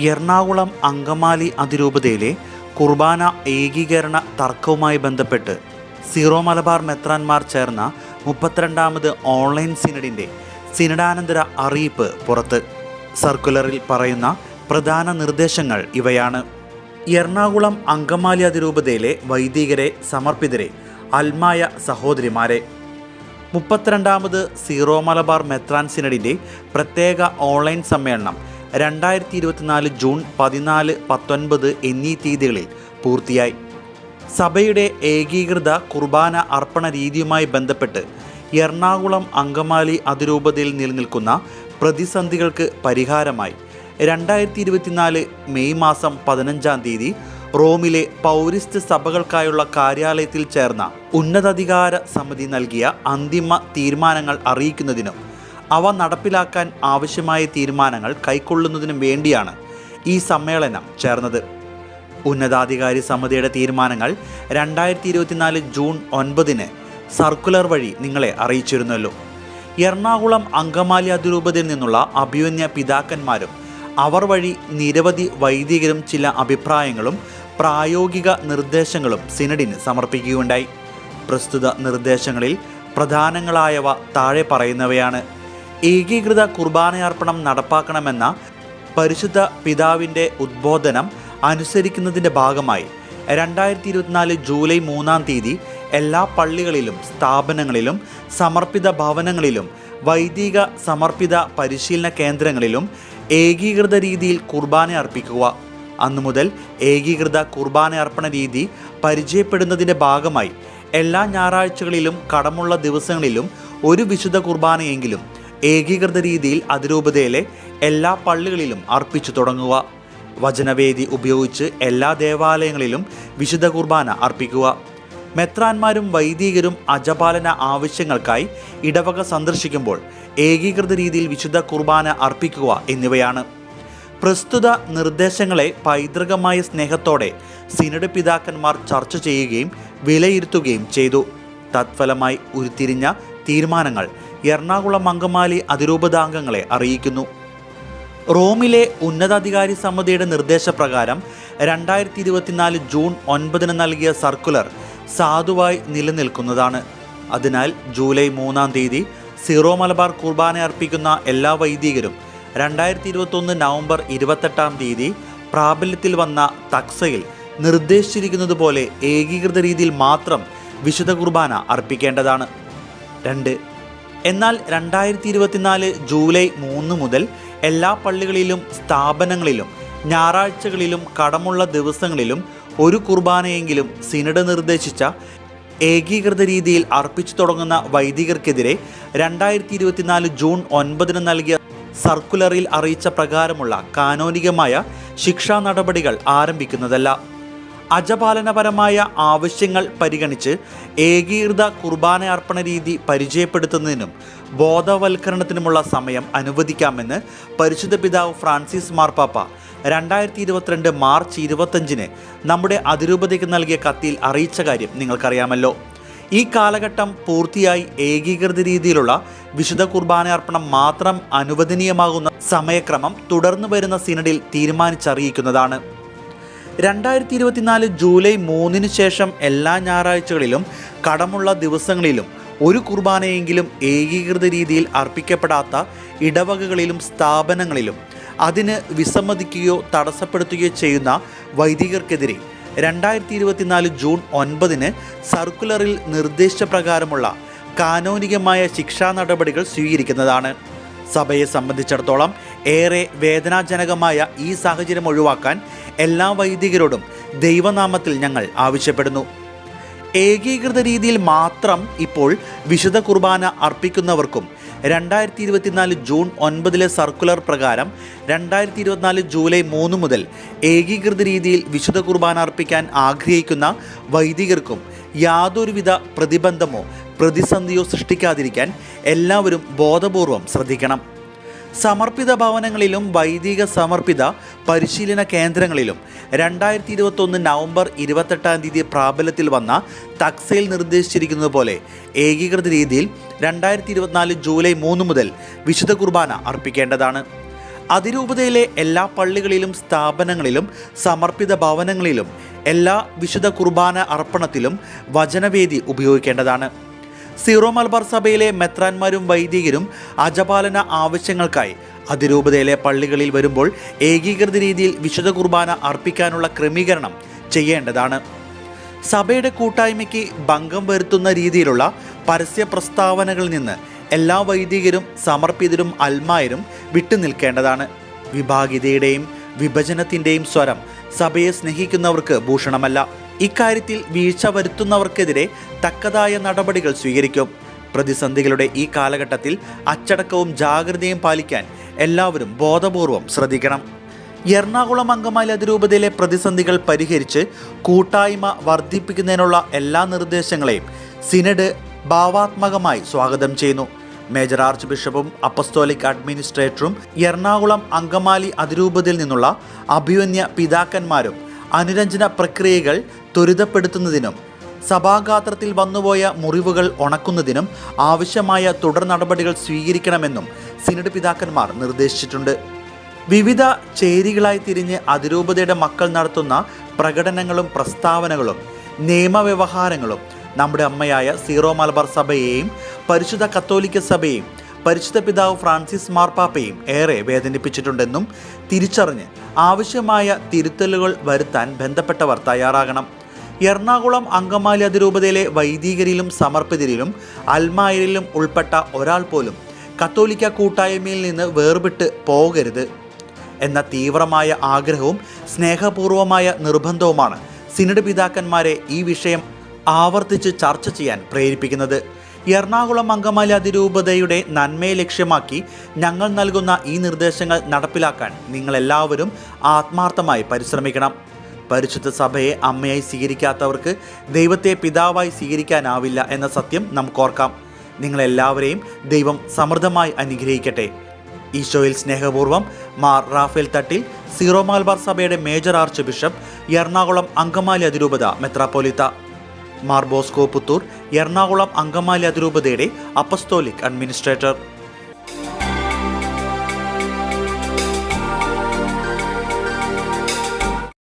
എറണാകുളം അങ്കമാലി അതിരൂപതയിലെ കുർബാന ഏകീകരണ തർക്കവുമായി ബന്ധപ്പെട്ട് സീറോ മലബാർ മെത്രാന്മാർ ചേർന്ന 32ാമത് ഓൺലൈൻ സിനഡിൻ്റെ സിനഡാനന്തര അറിയിപ്പ് പുറത്ത്. സർക്കുലറിൽ പറയുന്ന പ്രധാന നിർദ്ദേശങ്ങൾ ഇവയാണ്. എറണാകുളം അങ്കമാലി അതിരൂപതയിലെ വൈദികരെ, സമർപ്പിതരെ, അൽമായ സഹോദരിമാരെ, 32ാമത് സീറോ മലബാർ മെത്രാൻ സിനഡിൻ്റെ പ്രത്യേക ഓൺലൈൻ സമ്മേളനം 2024 ജൂൺ 14, 19 എന്നീ തീയതികളിൽ പൂർത്തിയായി. സഭയുടെ ഏകീകൃത കുർബാന അർപ്പണ രീതിയുമായി ബന്ധപ്പെട്ട് എറണാകുളം അങ്കമാലി അതിരൂപതയിൽ നിലനിൽക്കുന്ന പ്രതിസന്ധികൾക്ക് പരിഹാരമായി 2024 മെയ് മാസം 15-ാം തീയതി റോമിലെ പൗരിസ്റ്റ് സഭകൾക്കായുള്ള കാര്യാലയത്തിൽ ചേർന്ന ഉന്നതാധികാര സമിതി നൽകിയ അന്തിമ തീരുമാനങ്ങൾ അറിയിക്കുന്നതിനും അവ നടപ്പിലാക്കാൻ ആവശ്യമായ തീരുമാനങ്ങൾ കൈക്കൊള്ളുന്നതിനും വേണ്ടിയാണ് ഈ സമ്മേളനം ചേർന്നത്. ഉന്നതാധികാരി സമിതിയുടെ തീരുമാനങ്ങൾ 2024 ജൂൺ 9 സർക്കുലർ വഴി നിങ്ങളെ അറിയിച്ചിരുന്നല്ലോ. എറണാകുളം അങ്കമാലി അതിരൂപതയിൽ നിന്നുള്ള അഭിമന്യ പിതാക്കന്മാരും അവർ വഴി നിരവധി വൈദികരും ചില അഭിപ്രായങ്ങളും പ്രായോഗിക നിർദ്ദേശങ്ങളും സിനഡിന് സമർപ്പിക്കുകയുണ്ടായി. പ്രസ്തുത നിർദ്ദേശങ്ങളിൽ പ്രധാനങ്ങളായവ താഴെ പറയുന്നവയാണ്. ഏകീകൃത കുർബാനയർപ്പണം നടപ്പാക്കണമെന്ന പരിശുദ്ധ പിതാവിൻ്റെ ഉദ്ബോധനം അനുസരിക്കുന്നതിൻ്റെ ഭാഗമായി 2024 ജൂലൈ 3-ാം തീയതി എല്ലാ പള്ളികളിലും സ്ഥാപനങ്ങളിലും സമർപ്പിത ഭവനങ്ങളിലും വൈദിക സമർപ്പിത പരിശീലന കേന്ദ്രങ്ങളിലും ഏകീകൃത രീതിയിൽ കുർബാന അർപ്പിക്കുക. അന്നു മുതൽ ഏകീകൃത കുർബാന അർപ്പണ രീതി പരിചയപ്പെടുന്നതിൻ്റെ ഭാഗമായി എല്ലാ ഞായറാഴ്ചകളിലും കടമുള്ള ദിവസങ്ങളിലും ഒരു വിശുദ്ധ കുർബാനയെങ്കിലും ഏകീകൃത രീതിയിൽ അതിരൂപതയിലെ എല്ലാ പള്ളികളിലും അർപ്പിച്ചു തുടങ്ങുക. വചനവേദി ഉപയോഗിച്ച് എല്ലാ ദേവാലയങ്ങളിലും വിശുദ്ധ കുർബാന അർപ്പിക്കുക. മെത്രാന്മാരും വൈദികരും അജപാലന ആവശ്യങ്ങൾക്കായി ഇടവക സന്ദർശിക്കുമ്പോൾ ഏകീകൃത രീതിയിൽ വിശുദ്ധ കുർബാന അർപ്പിക്കുക എന്നിവയാണ്. പ്രസ്തുത നിർദ്ദേശങ്ങളെ പൈതൃകമായ സ്നേഹത്തോടെ സിനഡ് പിതാക്കന്മാർ ചർച്ച ചെയ്യുകയും വിലയിരുത്തുകയും ചെയ്തു. തത്ഫലമായി ഉരുത്തിരിഞ്ഞ തീരുമാനങ്ങൾ എറണാകുളം അങ്കമാലി അതിരൂപതാംഗങ്ങളെ അറിയിക്കുന്നു. റോമിലെ ഉന്നതാധികാരി സമിതിയുടെ നിർദ്ദേശപ്രകാരം 2024 ജൂൺ 9 നൽകിയ സർക്കുലർ സാധുവായി നിലനിൽക്കുന്നതാണ്. അതിനാൽ ജൂലൈ 3-ാം തീയതി സീറോ മലബാർ കുർബാന അർപ്പിക്കുന്ന എല്ലാ വൈദികരും 2021 നവംബർ 28-ാം തീയതി പ്രാബല്യത്തിൽ വന്ന തക്സയിൽ നിർദ്ദേശിച്ചിരിക്കുന്നത് പോലെ ഏകീകൃത രീതിയിൽ മാത്രം വിശുദ്ധ കുർബാന അർപ്പിക്കേണ്ടതാണ്. 2. എന്നാൽ 2024 ജൂലൈ 3 മുതൽ എല്ലാ പള്ളികളിലും സ്ഥാപനങ്ങളിലും ഞായറാഴ്ചകളിലും കടമുള്ള ദിവസങ്ങളിലും ഒരു കുർബാനയെങ്കിലും സിനഡ് നിർദ്ദേശിച്ച ഏകീകൃത രീതിയിൽ അർപ്പിച്ചു തുടങ്ങുന്ന വൈദികർക്കെതിരെ 2024 ജൂൺ 9 നൽകിയ സർക്കുലറിൽ അറിയിച്ച പ്രകാരമുള്ള കാനോനികമായ ശിക്ഷാ നടപടികൾ ആരംഭിക്കുന്നതല്ല. അജപാലനപരമായ ആവശ്യങ്ങൾ പരിഗണിച്ച് ഏകീകൃത കുർബാന അർപ്പണ രീതി പരിചയപ്പെടുത്തുന്നതിനും ബോധവൽക്കരണത്തിനുമുള്ള സമയം അനുവദിക്കാമെന്ന് പരിശുദ്ധ പിതാവ് ഫ്രാൻസിസ് മാർപ്പാപ്പ 2022 മാർച്ച് 25 നമ്മുടെ അതിരൂപതയ്ക്ക് നൽകിയ കത്തിൽ അറിയിച്ച കാര്യം നിങ്ങൾക്കറിയാമല്ലോ. ഈ കാലഘട്ടം പൂർത്തിയായി ഏകീകൃത രീതിയിലുള്ള വിശുദ്ധ കുർബാന അർപ്പണം മാത്രം അനുവദനീയമാകുന്ന സമയക്രമം തുടർന്നു വരുന്ന സിനഡിൽ തീരുമാനിച്ചറിയിക്കുന്നതാണ്. 2024 ജൂലൈ 3 ശേഷം എല്ലാ ഞായറാഴ്ചകളിലും കടമുള്ള ദിവസങ്ങളിലും ഒരു കുർബാനയെങ്കിലും ഏകീകൃത രീതിയിൽ അർപ്പിക്കപ്പെടാത്ത ഇടവകകളിലും സ്ഥാപനങ്ങളിലും അതിന് വിസമ്മതിക്കുകയോ തടസ്സപ്പെടുത്തുകയോ ചെയ്യുന്ന വൈദികർക്കെതിരെ 2024 ജൂൺ 9 സർക്കുലറിൽ നിർദ്ദേശിച്ച പ്രകാരമുള്ള കാനോനികമായ ശിക്ഷാ നടപടികൾ സ്വീകരിക്കുന്നതാണ്. സഭയെ സംബന്ധിച്ചിടത്തോളം ഏറെ വേദനാജനകമായ ഈ സാഹചര്യം ഒഴിവാക്കാൻ എല്ലാ വൈദികരോടും ദൈവനാമത്തിൽ ഞങ്ങൾ ആവശ്യപ്പെടുന്നു. ഏകീകൃത രീതിയിൽ മാത്രം ഇപ്പോൾ വിശുദ്ധ കുർബാന അർപ്പിക്കുന്നവർക്കും 2024 ജൂൺ 9 സർക്കുലർ പ്രകാരം 2024 ജൂലൈ 3 മുതൽ ഏകീകൃത രീതിയിൽ വിശുദ്ധ കുർബാന അർപ്പിക്കാൻ ആഗ്രഹിക്കുന്ന വൈദികർക്കും യാതൊരുവിധ പ്രതിബന്ധമോ പ്രതിസന്ധിയോ സൃഷ്ടിക്കാതിരിക്കാൻ എല്ലാവരും ബോധപൂർവം ശ്രദ്ധിക്കണം. സമർപ്പിത ഭവനങ്ങളിലും വൈദിക സമർപ്പിത പരിശീലന കേന്ദ്രങ്ങളിലും 2021 നവംബർ 28-ാം തീയതി പ്രാബല്യത്തിൽ വന്ന തക്സയിൽ നിർദ്ദേശിച്ചിരിക്കുന്നത് പോലെ ഏകീകൃത രീതിയിൽ 2024 ജൂലൈ 3 മുതൽ വിശുദ്ധ കുർബാന അർപ്പിക്കേണ്ടതാണ്. അതിരൂപതയിലെ എല്ലാ പള്ളികളിലും സ്ഥാപനങ്ങളിലും സമർപ്പിത ഭവനങ്ങളിലും എല്ലാ വിശുദ്ധ കുർബാന അർപ്പണത്തിലും വചനവേദി ഉപയോഗിക്കേണ്ടതാണ്. സീറോ മലബാർ സഭയിലെ മെത്രാന്മാരും വൈദികരും അജപാലന ആവശ്യങ്ങൾക്കായി അതിരൂപതയിലെ പള്ളികളിൽ വരുമ്പോൾ ഏകീകൃത രീതിയിൽ വിശുദ്ധ കുർബാന അർപ്പിക്കാനുള്ള ക്രമീകരണം ചെയ്യേണ്ടതാണ്. സഭയുടെ കൂട്ടായ്മയ്ക്ക് ഭംഗം വരുത്തുന്ന രീതിയിലുള്ള പരസ്യ പ്രസ്താവനകളിൽ നിന്ന് എല്ലാ വൈദികരും സമർപ്പിതരും അൽമായരും വിട്ടുനിൽക്കേണ്ടതാണ്. വിഭാഗീയതയുടെയും വിഭജനത്തിൻ്റെയും സ്വരം സഭയെ സ്നേഹിക്കുന്നവർക്ക് ഭൂഷണമല്ല. ഇക്കാര്യത്തിൽ വീഴ്ച വരുത്തുന്നവർക്കെതിരെ തക്കതായ നടപടികൾ സ്വീകരിക്കും. പ്രതിസന്ധികളുടെ ഈ കാലഘട്ടത്തിൽ അച്ചടക്കവും ജാഗ്രതയും പാലിക്കാൻ എല്ലാവരും ബോധപൂർവം ശ്രദ്ധിക്കണം. എറണാകുളം അങ്കമാലി അതിരൂപതയിലെ പ്രതിസന്ധികൾ പരിഹരിച്ച് കൂട്ടായ്മ വർദ്ധിപ്പിക്കുന്നതിനുള്ള എല്ലാ നിർദ്ദേശങ്ങളെയും സിനഡ് ഭാവാത്മകമായി സ്വാഗതം ചെയ്യുന്നു. മേജർ ആർച്ച് ബിഷപ്പും അപ്പസ്തോലിക് അഡ്മിനിസ്ട്രേറ്ററും എറണാകുളം അങ്കമാലി അതിരൂപതയിൽ നിന്നുള്ള അഭിവന്യ പിതാക്കന്മാരും അനുരഞ്ജന പ്രക്രിയകൾ ത്വരിതപ്പെടുത്തുന്നതിനും സഭാഗാത്രത്തിൽ വന്നുപോയ മുറിവുകൾ ഉണക്കുന്നതിനും ആവശ്യമായ തുടർ നടപടികൾ സ്വീകരിക്കണമെന്നും സിനഡ് പിതാക്കന്മാർ നിർദ്ദേശിച്ചിട്ടുണ്ട്. വിവിധ ചേരികളായി തിരിഞ്ഞ് അതിരൂപതയുടെ മക്കൾ നടത്തുന്ന പ്രകടനങ്ങളും പ്രസ്താവനകളും നിയമവ്യവഹാരങ്ങളും നമ്മുടെ അമ്മയായ സീറോ മലബാർ സഭയെയും പരിശുദ്ധ കത്തോലിക്ക സഭയെയും പരിശുദ്ധ പിതാവ് ഫ്രാൻസിസ് മാർപ്പാപ്പയും ഏറെ വേദനിപ്പിച്ചിട്ടുണ്ടെന്നും തിരിച്ചറിഞ്ഞ് ആവശ്യമായ തിരുത്തലുകൾ വരുത്താൻ ബന്ധപ്പെട്ടവർ തയ്യാറാകണം. എറണാകുളം അങ്കമാലി അതിരൂപതയിലെ വൈദികരിലും സമർപ്പിതരിലും അൽമായരിലും ഉൾപ്പെട്ട ഒരാൾ പോലും കത്തോലിക്ക കൂട്ടായ്മയിൽ നിന്ന് വേർപെട്ട് പോകരുത് എന്ന തീവ്രമായ ആഗ്രഹവും സ്നേഹപൂർവമായ നിർബന്ധവുമാണ് സിനഡ് പിതാക്കന്മാരെ ഈ വിഷയം ആവർത്തിച്ച് ചർച്ച ചെയ്യാൻ പ്രേരിപ്പിക്കുന്നത്. എറണാകുളം അങ്കമാലി അതിരൂപതയുടെ നന്മയെ ലക്ഷ്യമാക്കി ഞങ്ങൾ നൽകുന്ന ഈ നിർദ്ദേശങ്ങൾ നടപ്പിലാക്കാൻ നിങ്ങളെല്ലാവരും ആത്മാർത്ഥമായി പരിശ്രമിക്കണം. പരിശുദ്ധ സഭയെ അമ്മയായി സ്വീകരിക്കാത്തവർക്ക് ദൈവത്തെ പിതാവായി സ്വീകരിക്കാനാവില്ല എന്ന സത്യം നമുക്കോർക്കാം. നിങ്ങളെല്ലാവരെയും ദൈവം സമൃദ്ധമായി അനുഗ്രഹിക്കട്ടെ. ഈശോയിൽ സ്നേഹപൂർവ്വം മാർ റാഫേൽ തട്ടിൽ, സീറോ മലബാർ സഭയുടെ major arch bishop, Ernakulam Angamaly അതിരൂപത മെത്രാപ്പോലിത്ത. മാർ ബോസ്കോ പുത്തൂർ, എറണാകുളം അങ്കമാലി അതിരൂപതയുടെ അപ്പസ്തോലിക് അഡ്മിനിസ്ട്രേറ്റർ.